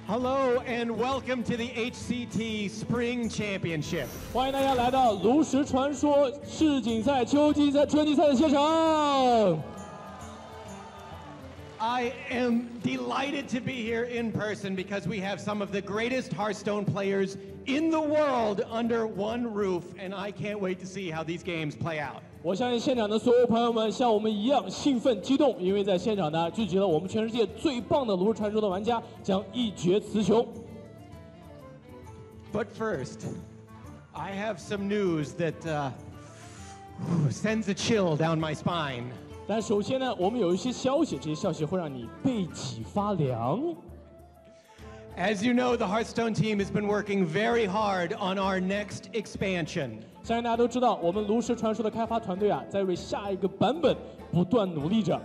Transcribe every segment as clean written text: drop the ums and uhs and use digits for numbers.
Hello and welcome to the HCT Spring Championship. 欢迎大家来到炉石传说世锦赛秋季赛春季赛的现场。I am delighted to be here in person because we have some of the greatest Hearthstone players in the world under one roof, and I can't wait to see how these games play out. 我相信现场的所有朋友们像我们一样兴奋激动，因为在现场呢聚集了我们全世界最棒的炉石传说的玩家，将一决雌雄。But first, I have some news that sends a chill down my spine. 但首先呢，我们有一些消息，这些消息会让你背脊发凉。As you know, the Hearthstone team has been working very hard on our next expansion. 相信大家都知道，我们炉石传说的开发团队啊，在为下一个版本不断努力着。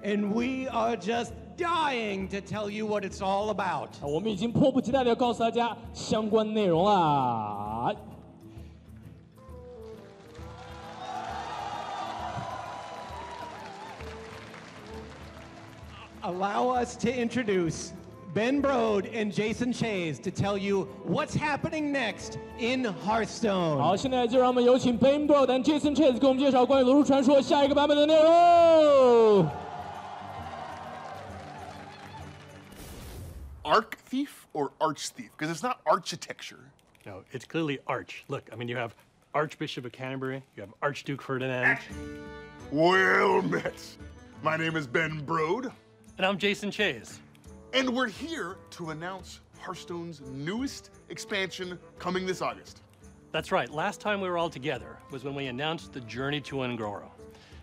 And we are just dying to tell you what it's all about. 我们已经迫不及待的要告诉大家相关内容啦。Allow us to introduce Ben Brode and Jason Chase to tell you what's happening next in Hearthstone. 好，现在就让我们有请 Ben Brode and Jason Chase 给我们介绍关于炉石传说下一个版本的内容。Arc thief or arch thief? Because it's not architecture. No, it's clearly arch. Look, I mean, you have Archbishop of Canterbury, you have Archduke Ferdinand. Well met. My name is Ben Brode. And I'm Jason Chase. And we're here to announce Hearthstone's newest expansion coming this August. That's right. Last time we were all together was when we announced the Journey to Un'Goro.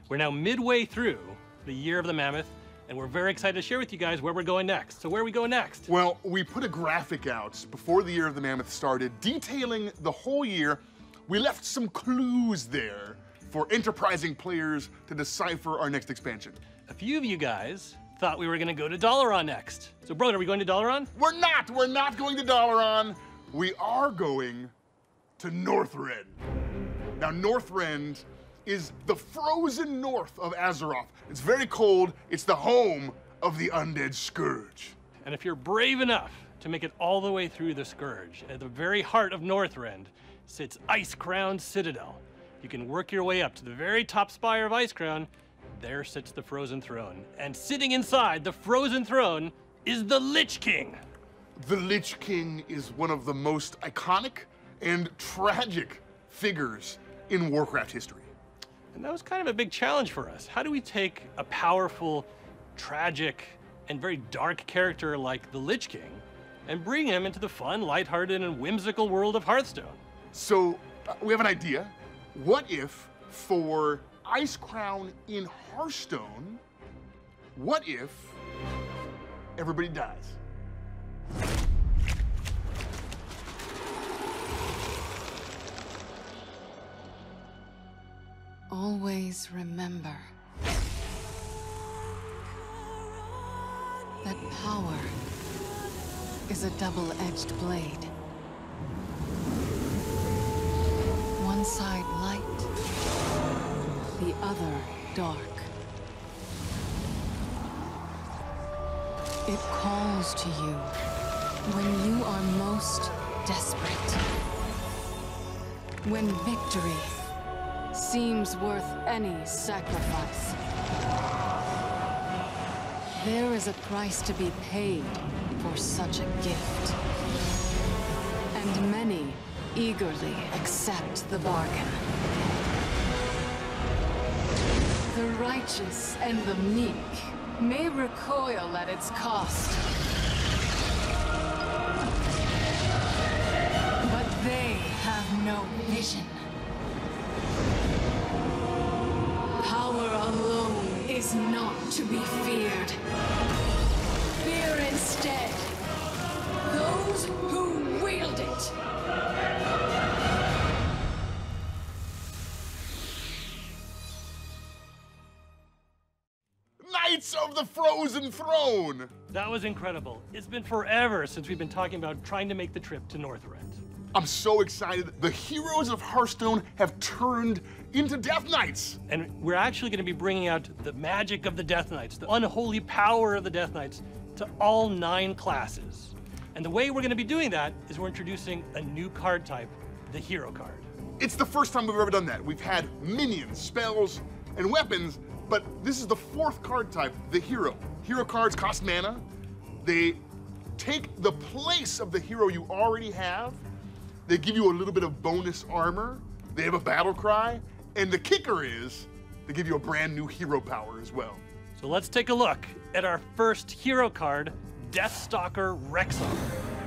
We're now midway through the Year of the Mammoth, and we're very excited to share with you guys where we're going next. So where are we going next? Well, we put a graphic out before the Year of the Mammoth started, detailing the whole year. We left some clues there for enterprising players to decipher our next expansion. A few of you guys thought we were going to go to Dalaran next. So, Brode, are we going to Dalaran? We're not going to Dalaran. We are going to Northrend. Now, Northrend is the frozen north of Azeroth. It's very cold. It's the home of the Undead Scourge. And if you're brave enough to make it all the way through the Scourge, at the very heart of Northrend sits Icecrown Citadel. You can work your way up to the very top spire of Icecrown. There sits the Frozen Throne. And sitting inside the Frozen Throne is the Lich King. The Lich King is one of the most iconic and tragic figures in Warcraft history. And that was kind of a big challenge for us. How do we take a powerful, tragic, and very dark character like the Lich King and bring him into the fun, lighthearted, and whimsical world of Hearthstone? So, we have an idea. What if, for Icecrown in Hearthstone, what if everybody dies? Always remember that power is a double-edged blade. One side light, the other dark. It calls to you when you are most desperate. When victory seems worth any sacrifice. There is a price to be paid for such a gift. And many eagerly accept the bargain. The righteous and the meek may recoil at its cost. But they have no vision. Power alone is not to be feared. Fear instead those who wield it. Knights of the Frozen Throne! That was incredible. It's been forever since we've been talking about trying to make the trip to Northrend. I'm so excited. The heroes of Hearthstone have turned into Death Knights. And we're actually going to be bringing out the magic of the Death Knights, the unholy power of the Death Knights, to all 9 classes. And the way we're going to be doing that is we're introducing a new card type, the hero card. It's the first time we've ever done that. We've had minions, spells, and weapons, but this is the 4th card type, the hero. Hero cards cost mana. They take the place of the hero you already have. They give you a little bit of bonus armor. They have a battle cry. And the kicker is, they give you a brand new hero power as well. So let's take a look at our first hero card, Deathstalker Rexxar.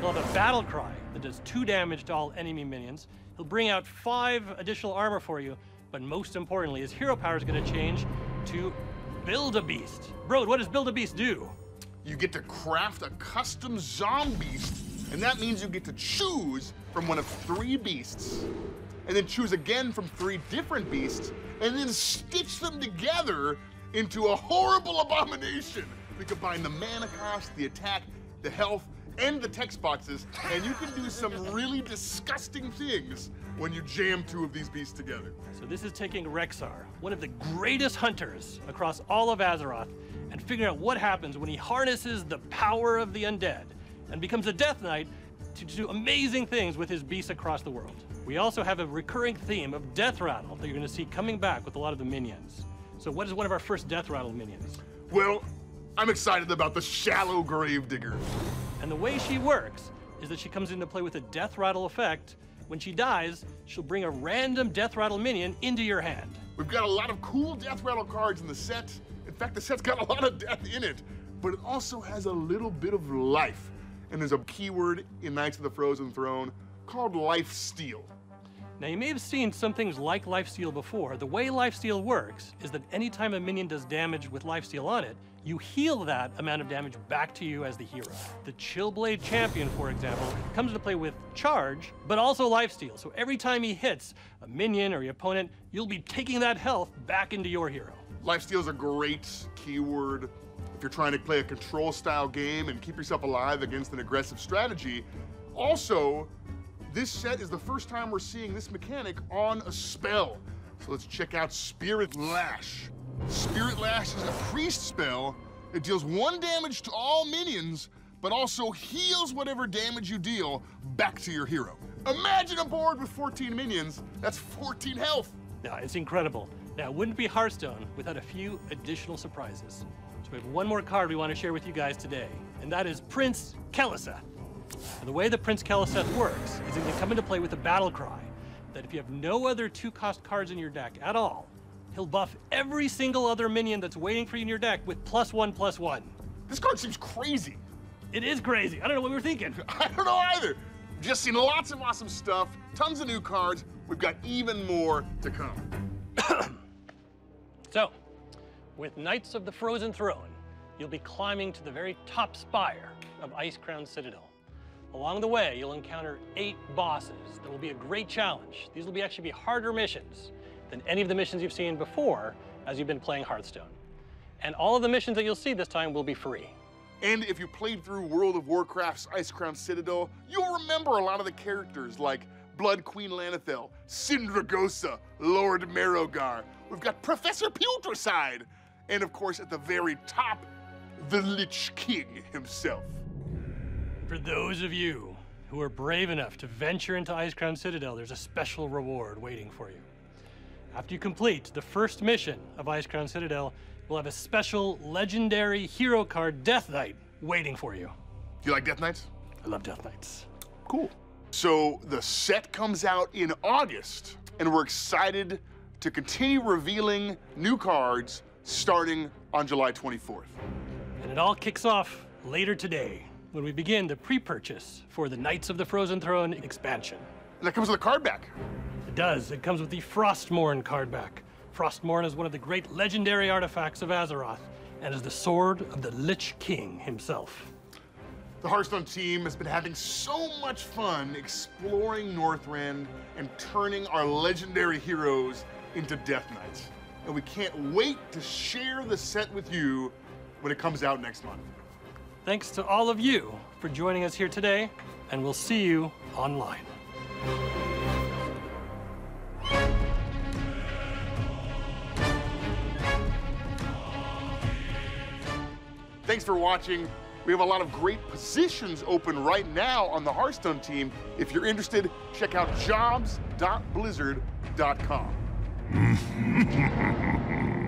He'll have a battle cry that does 2 damage to all enemy minions. He'll bring out 5 additional armor for you, but most importantly, his hero power is going to change to Build a Beast. Bro, what does Build a Beast do? You get to craft a custom zombie, and that means you get to choose from one of 3 beasts, and then choose again from 3 different beasts, and then stitch them together into a horrible abomination. We combine the mana cost, the attack, the health, and the text boxes, and you can do some really disgusting things when you jam 2 of these beasts together. So this is taking Rexxar, one of the greatest hunters across all of Azeroth, and figuring out what happens when he harnesses the power of the undead and becomes a Death Knight to do amazing things with his beasts across the world. We also have a recurring theme of Death Rattle that you're going to see coming back with a lot of the minions. So what is one of our first Death Rattle minions? Well, I'm excited about the Shallow Gravedigger. And the way she works is that she comes into play with a Death Rattle effect. When she dies, she'll bring a random Death Rattle minion into your hand. We've got a lot of cool Death Rattle cards in the set. In fact, the set's got a lot of death in it, but it also has a little bit of life. And there's a keyword in Knights of the Frozen Throne called Lifesteal. Now, you may have seen some things like Lifesteal before. The way Lifesteal works is that anytime a minion does damage with Lifesteal on it, you heal that amount of damage back to you as the hero. The Chillblade Champion, for example, comes into play with Charge, but also Lifesteal. So every time he hits a minion or your opponent, you'll be taking that health back into your hero. Lifesteal is a great keyword if you're trying to play a control-style game and keep yourself alive against an aggressive strategy. Also, this set is the first time we're seeing this mechanic on a spell. So let's check out Spirit Lash. Spirit Lash is a priest spell. It deals 1 damage to all minions, but also heals whatever damage you deal back to your hero. Imagine a board with 14 minions. That's 14 health. Yeah, it's incredible. Now, it wouldn't be Hearthstone without a few additional surprises. So we have one more card we want to share with you guys today, and that is Prince Keleseth. And the way the Prince Keleseth works is it can come into play with a battle cry, that if you have no other 2-cost cards in your deck at all, he'll buff every single other minion that's waiting for you in your deck with +1/+1. This card seems crazy. It is crazy. I don't know what we were thinking. I don't know either. Just seen lots of awesome stuff, tons of new cards. We've got even more to come. So, with Knights of the Frozen Throne, you'll be climbing to the very top spire of Icecrown Citadel. Along the way, you'll encounter 8 bosses that will be a great challenge. These will actually be harder missions than any of the missions you've seen before as you've been playing Hearthstone. And all of the missions that you'll see this time will be free. And if you played through World of Warcraft's Icecrown Citadel, you'll remember a lot of the characters like Blood Queen Lanethel, Sindragosa, Lord Merogar. We've got Professor Putrescide, and of course at the very top, the Lich King himself. For those of you who are brave enough to venture into Icecrown Citadel, there's a special reward waiting for you. After you complete the first mission of Icecrown Citadel, we'll have a special legendary hero card, Death Knight, waiting for you. Do you like Death Knights? I love Death Knights. Cool. So the set comes out in August, and we're excited to continue revealing new cards starting on July 24th. And it all kicks off later today when we begin the pre-purchase for the Knights of the Frozen Throne expansion. And that comes with a card back. It does. It comes with the Frostmourne card back. Frostmourne is one of the great legendary artifacts of Azeroth and is the sword of the Lich King himself. The Hearthstone team has been having so much fun exploring Northrend and turning our legendary heroes into Death Knights. And we can't wait to share the set with you when it comes out next month. Thanks to all of you for joining us here today, and we'll see you online. Thanks for watching. We have a lot of great positions open right now on the Hearthstone team. If you're interested, check out jobs.blizzard.com.